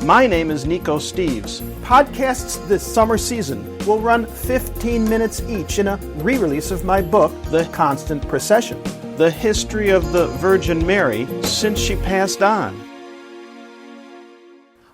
My name is Nico Steves. Podcasts this summer season will run 15 minutes each in a re-release of my book, The Constant Procession, the history of the Virgin Mary since she passed on.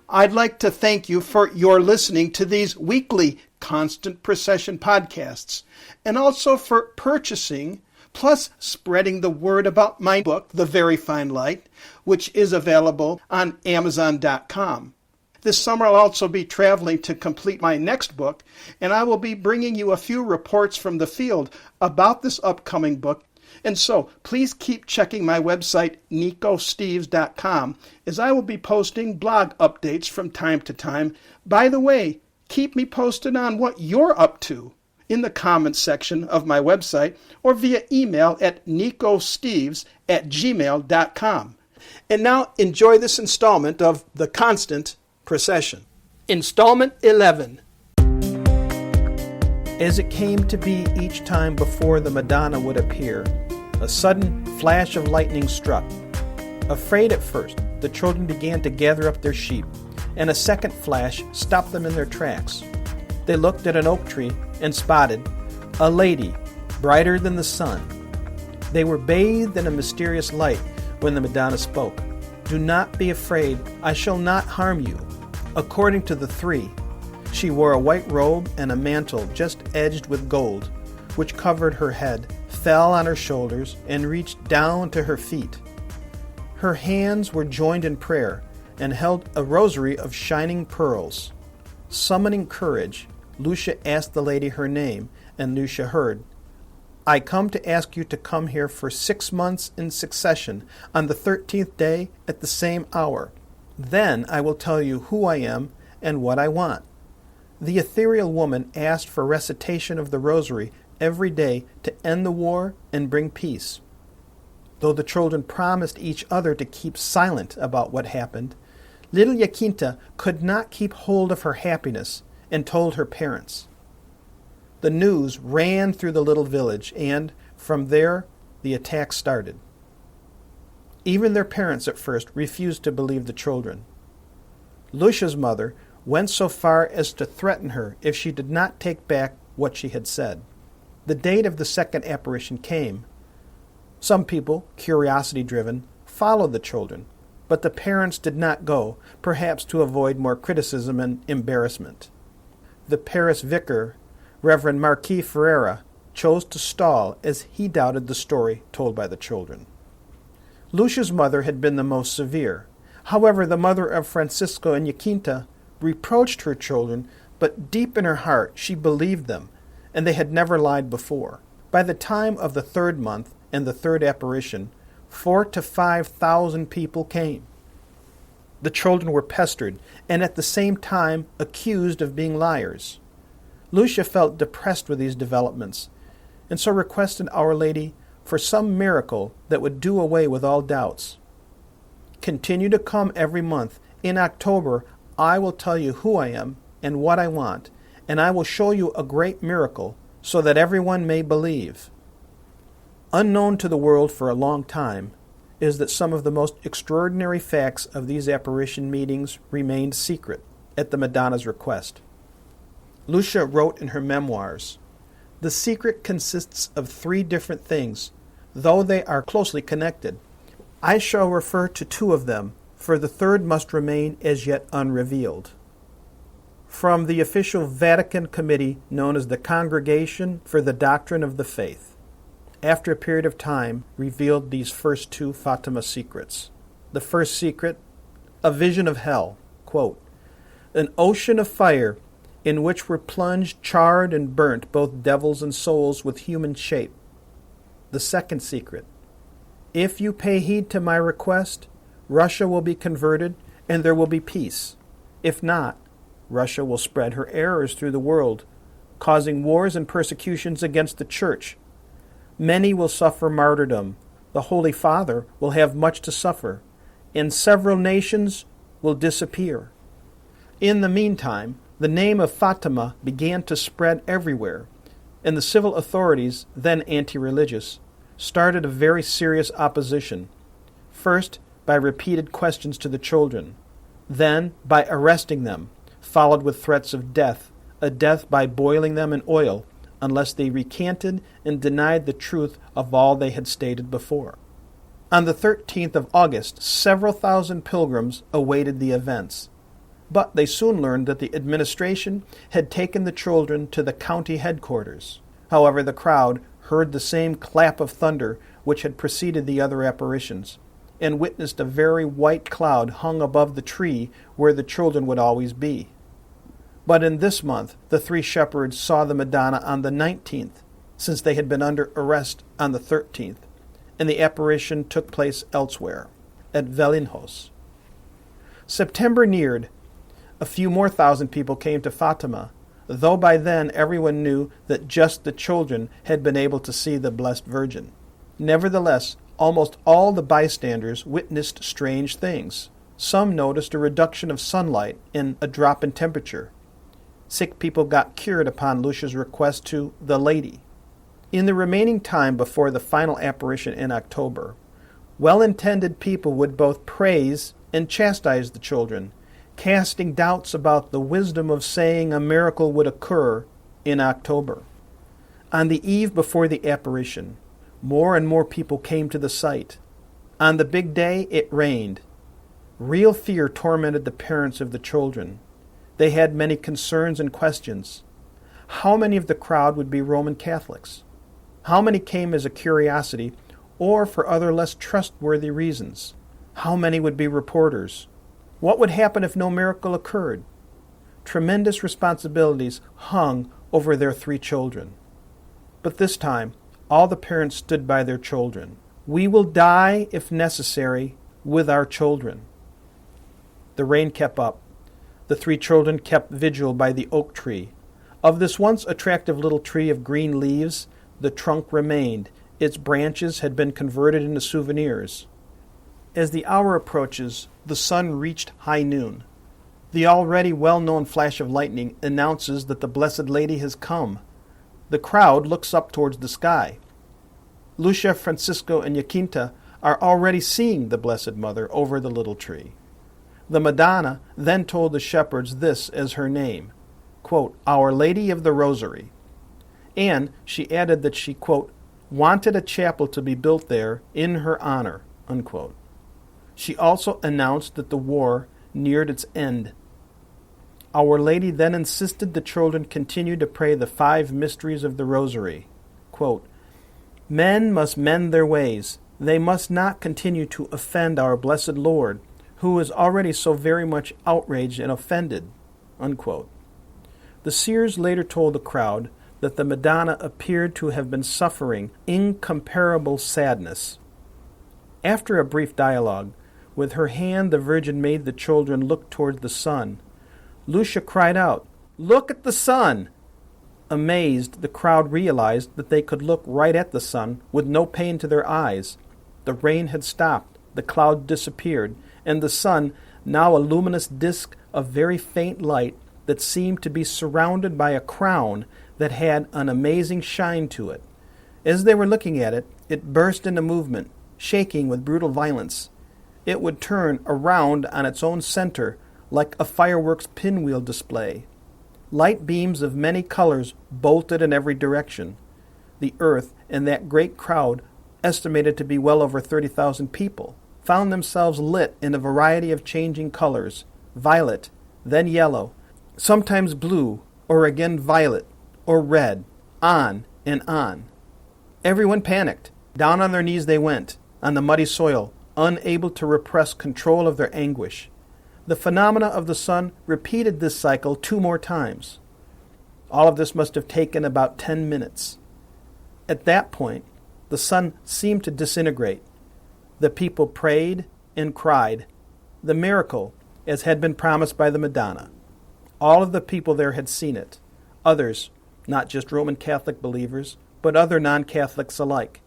I'd like to thank you for your listening to these weekly Constant Procession podcasts, and also for purchasing plus spreading the word about my book, The Very Fine Light, which is available on Amazon.com. This summer I'll also be traveling to complete my next book, and I will be bringing you a few reports from the field about this upcoming book. And so, please keep checking my website, nicosteves.com, as I will be posting blog updates from time to time. By the way, keep me posted on what you're up to in the comments section of my website or via email at nicosteves@gmail.com. And now, enjoy this installment of The Constant Procession. Installment 11. As it came to be each time before the Madonna would appear, a sudden flash of lightning struck. Afraid at first, the children began to gather up their sheep, and a second flash stopped them in their tracks. They looked at an oak tree and spotted a lady, brighter than the sun. They were bathed in a mysterious light when the Madonna spoke. "Do not be afraid, I shall not harm you." According to the three, she wore a white robe and a mantle just edged with gold, which covered her head, fell on her shoulders, and reached down to her feet. Her hands were joined in prayer and held a rosary of shining pearls. Summoning courage, Lucia asked the lady her name, and Lucia heard, "I come to ask you to come here for 6 months in succession on the 13th day at the same hour. Then I will tell you who I am and what I want." The ethereal woman asked for recitation of the rosary every day to end the war and bring peace. Though the children promised each other to keep silent about what happened, little Jacinta could not keep hold of her happiness and told her parents. The news ran through the little village, and from there the attack started. Even their parents at first refused to believe the children. Lucia's mother went so far as to threaten her if she did not take back what she had said. The date of the second apparition came. Some people, curiosity-driven, followed the children, but the parents did not go, perhaps to avoid more criticism and embarrassment. The Paris vicar, Reverend Marquis Ferreira, chose to stall as he doubted the story told by the children. Lucia's mother had been the most severe. However, the mother of Francisco and Jacinta reproached her children, but deep in her heart she believed them, and they had never lied before. By the time of the third month and the third apparition, 4,000 to 5,000 people came. The children were pestered, and at the same time accused of being liars. Lucia felt depressed with these developments, and so requested Our Lady for some miracle that would do away with all doubts. "Continue to come every month. In October, I will tell you who I am and what I want, and I will show you a great miracle so that everyone may believe." Unknown to the world for a long time is that some of the most extraordinary facts of these apparition meetings remained secret at the Madonna's request. Lucia wrote in her memoirs, "The secret consists of 3 different things, though they are closely connected. I shall refer to 2 of them, for the third must remain as yet unrevealed." From the official Vatican committee known as the Congregation for the Doctrine of the Faith, after a period of time, revealed these first 2 Fatima secrets. The first secret, a vision of hell, quote, "An ocean of fire in which were plunged, charred, and burnt both devils and souls with human shape." The second secret, "If you pay heed to my request, Russia will be converted and there will be peace. If not, Russia will spread her errors through the world, causing wars and persecutions against the Church. Many will suffer martyrdom. The Holy Father will have much to suffer, and several nations will disappear." In the meantime, the name of Fatima began to spread everywhere, and the civil authorities, then anti-religious, started a very serious opposition, first by repeated questions to the children. then by arresting them, followed with threats of death, a death by boiling them in oil, unless they recanted and denied the truth of all they had stated before. On the 13th of August, several thousand pilgrims awaited the events, but they soon learned that the administration had taken the children to the county headquarters. However, the crowd heard the same clap of thunder which had preceded the other apparitions, and witnessed a very white cloud hung above the tree where the children would always be. But in this month, the three shepherds saw the Madonna on the 19th, since they had been under arrest on the 13th, and the apparition took place elsewhere, at Velinhos. September neared. A few more thousand people came to Fatima, though by then everyone knew that just the children had been able to see the Blessed Virgin. Nevertheless, almost all the bystanders witnessed strange things. Some noticed a reduction of sunlight and a drop in temperature. Sick people got cured upon Lucia's request to the Lady. In the remaining time before the final apparition in October, well-intended people would both praise and chastise the children, casting doubts about the wisdom of saying a miracle would occur in October. On the eve before the apparition, more and more people came to the site. On the big day, it rained. Real fear tormented the parents of the children. They had many concerns and questions. How many of the crowd would be Roman Catholics? How many came as a curiosity or for other less trustworthy reasons? How many would be reporters? What would happen if no miracle occurred? Tremendous responsibilities hung over their three children. But this time, all the parents stood by their children. We will die, if necessary, with our children. The rain kept up. The three children kept vigil by the oak tree. Of this once attractive little tree of green leaves, the trunk remained. Its branches had been converted into souvenirs. As the hour approaches, the sun reached high noon. The already well-known flash of lightning announces that the Blessed Lady has come. The crowd looks up towards the sky. Lucia, Francisco, and Jacinta are already seeing the Blessed Mother over the little tree. The Madonna then told the shepherds this as her name, quote, Our Lady of the Rosary. And she added that she, quote, wanted a chapel to be built there in her honor, unquote. She also announced that the war neared its end. Our Lady then insisted the children continue to pray the 5 mysteries of the Rosary. Quote, Men must mend their ways. They must not continue to offend our blessed Lord, who is already so very much outraged and offended, unquote. The seers later told the crowd that the Madonna appeared to have been suffering incomparable sadness. After a brief dialogue, with her hand the Virgin made the children look toward the sun. Lucia cried out, Look at the sun! Amazed, the crowd realized that they could look right at the sun with no pain to their eyes. The rain had stopped, the cloud disappeared, and the sun, now a luminous disk of very faint light that seemed to be surrounded by a crown that had an amazing shine to it. As they were looking at it, it burst into movement, shaking with brutal violence. It would turn around on its own center like a fireworks pinwheel display. Light beams of many colors bolted in every direction. The earth and that great crowd, estimated to be well over 30,000 people, found themselves lit in a variety of changing colors, violet, then yellow, sometimes blue, or again violet, or red, on and on. Everyone panicked. Down on their knees they went, on the muddy soil, unable to repress control of their anguish. The phenomena of the sun repeated this cycle 2 more times. All of this must have taken about 10 minutes. At that point, the sun seemed to disintegrate. The people prayed and cried. The miracle, as had been promised by the Madonna. All of the people there had seen it. Others, not just Roman Catholic believers, but other non-Catholics alike.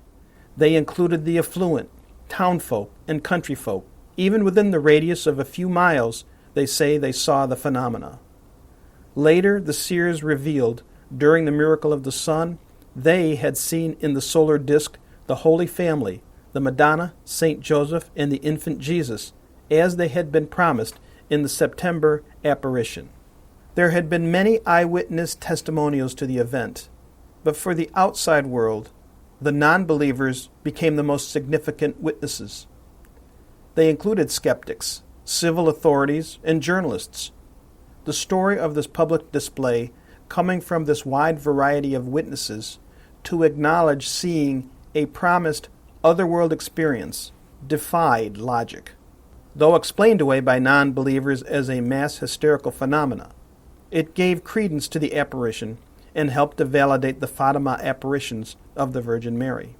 They included the affluent, townfolk, and country folk. Even within the radius of a few miles, they say they saw the phenomena. Later, the seers revealed, during the miracle of the sun, they had seen in the solar disk the Holy Family, the Madonna, Saint Joseph, and the infant Jesus, as they had been promised in the September apparition. There had been many eyewitness testimonials to the event, but for the outside world, the non-believers became the most significant witnesses. They included skeptics, civil authorities, and journalists. The story of this public display, coming from this wide variety of witnesses to acknowledge seeing a promised otherworld experience, defied logic. Though explained away by non-believers as a mass hysterical phenomena, it gave credence to the apparition and helped to validate the Fatima apparitions of the Virgin Mary.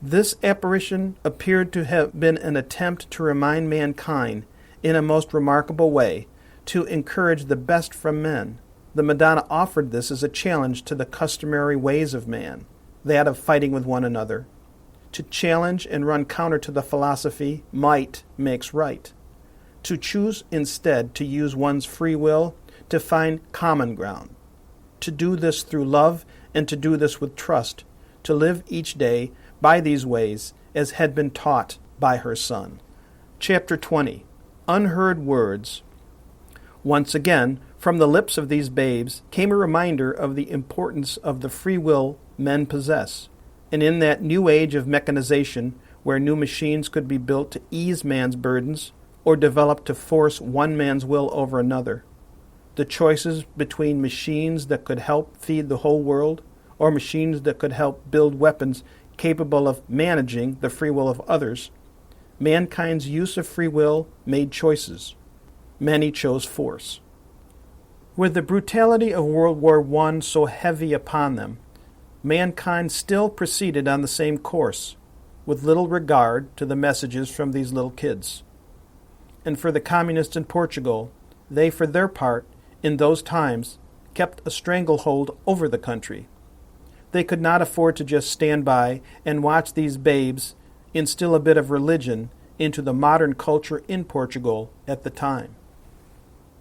This apparition appeared to have been an attempt to remind mankind in a most remarkable way to encourage the best from men. The Madonna offered this as a challenge to the customary ways of man, that of fighting with one another, to challenge and run counter to the philosophy, might makes right, to choose instead to use one's free will to find common ground, to do this through love and to do this with trust, to live each day by these ways as had been taught by her Son. Chapter 20. Unheard Words. Once again, from the lips of these babes came a reminder of the importance of the free will men possess. And in that new age of mechanization, where new machines could be built to ease man's burdens or developed to force one man's will over another, the choices between machines that could help feed the whole world or machines that could help build weapons capable of managing the free will of others, mankind's use of free will made choices. Many chose force. With the brutality of World War I so heavy upon them, mankind still proceeded on the same course, with little regard to the messages from these little kids. And for the communists in Portugal, they, for their part, in those times, kept a stranglehold over the country. They could not afford to just stand by and watch these babes instill a bit of religion into the modern culture in Portugal at the time.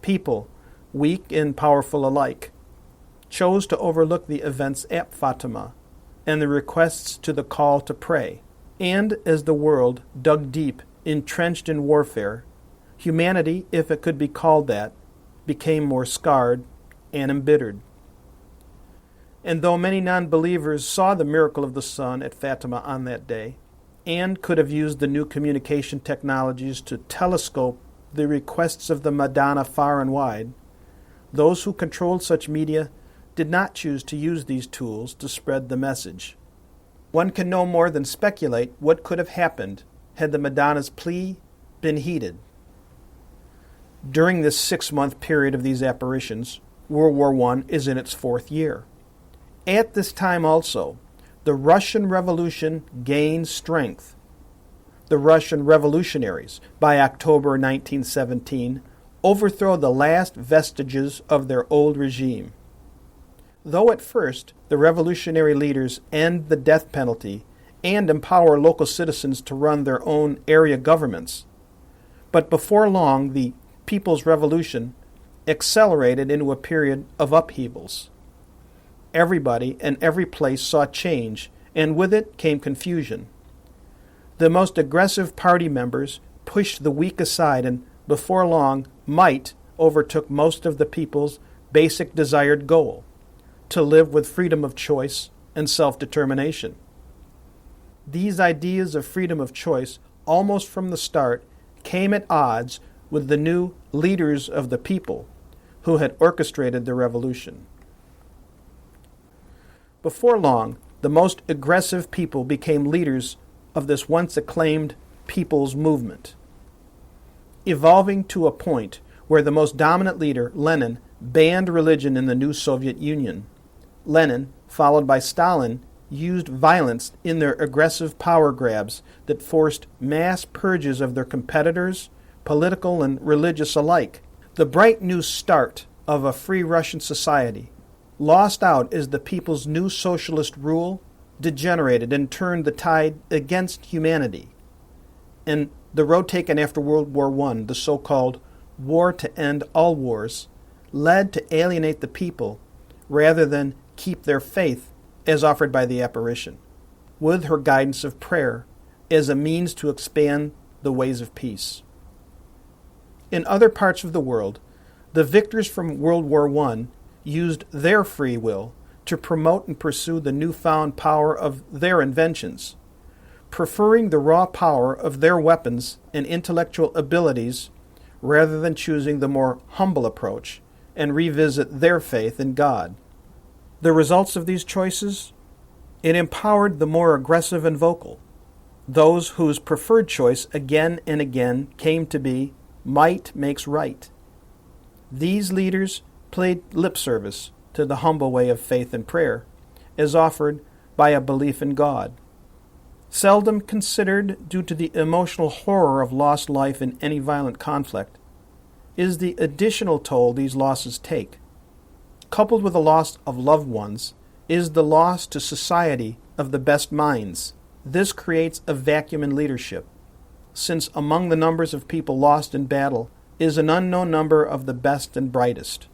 People, weak and powerful alike, chose to overlook the events at Fatima and the requests to the call to pray. And as the world dug deep, entrenched in warfare, humanity, if it could be called that, became more scarred and embittered. And though many non-believers saw the miracle of the sun at Fatima on that day, and could have used the new communication technologies to telescope the requests of the Madonna far and wide, those who controlled such media did not choose to use these tools to spread the message. One can no more than speculate what could have happened had the Madonna's plea been heeded. During this 6-month period of these apparitions, World War I is in its 4th year. At this time also, the Russian Revolution gained strength. The Russian revolutionaries, by October 1917, overthrow the last vestiges of their old regime. Though at first the revolutionary leaders end the death penalty and empower local citizens to run their own area governments, but before long the People's Revolution accelerated into a period of upheavals. Everybody and every place saw change, and with it came confusion. The most aggressive party members pushed the weak aside, and before long, might overtook most of the people's basic desired goal, to live with freedom of choice and self-determination. These ideas of freedom of choice, almost from the start, came at odds with the new leaders of the people who had orchestrated the revolution. Before long, the most aggressive people became leaders of this once acclaimed people's movement, evolving to a point where the most dominant leader, Lenin, banned religion in the new Soviet Union. Lenin, followed by Stalin, used violence in their aggressive power grabs that forced mass purges of their competitors, political and religious alike. The bright new start of a free Russian society, lost out as the people's new socialist rule degenerated and turned the tide against humanity. And the road taken after World War I, the so-called war to end all wars, led to alienate the people rather than keep their faith as offered by the apparition, with her guidance of prayer as a means to expand the ways of peace. In other parts of the world, the victors from World War I used their free will to promote and pursue the newfound power of their inventions, preferring the raw power of their weapons and intellectual abilities rather than choosing the more humble approach and revisit their faith in God. The results of these choices? It empowered the more aggressive and vocal, those whose preferred choice again and again came to be might makes right. These leaders paid lip service to the humble way of faith and prayer, as offered by a belief in God. Seldom considered due to the emotional horror of lost life in any violent conflict, is the additional toll these losses take. Coupled with the loss of loved ones, is the loss to society of the best minds. This creates a vacuum in leadership, since among the numbers of people lost in battle is an unknown number of the best and brightest.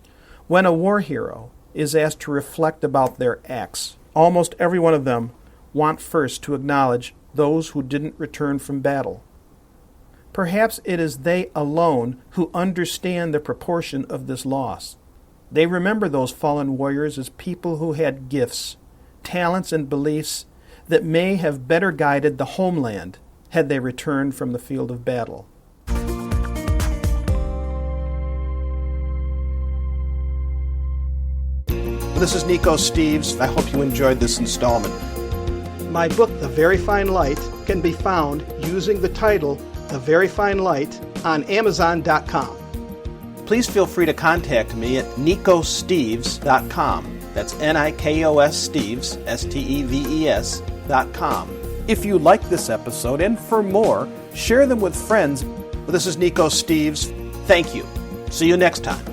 When a war hero is asked to reflect about their acts, almost every one of them want first to acknowledge those who didn't return from battle. Perhaps it is they alone who understand the proportion of this loss. They remember those fallen warriors as people who had gifts, talents, and beliefs that may have better guided the homeland had they returned from the field of battle. This is Nico Steves. I hope you enjoyed this installment. My book, The Very Fine Light, can be found using the title The Very Fine Light on Amazon.com. Please feel free to contact me at nicosteves.com. That's Nikos Steves, Steves.com. If you like this episode, and for more, share them with friends. This is Nico Steves. Thank you. See you next time.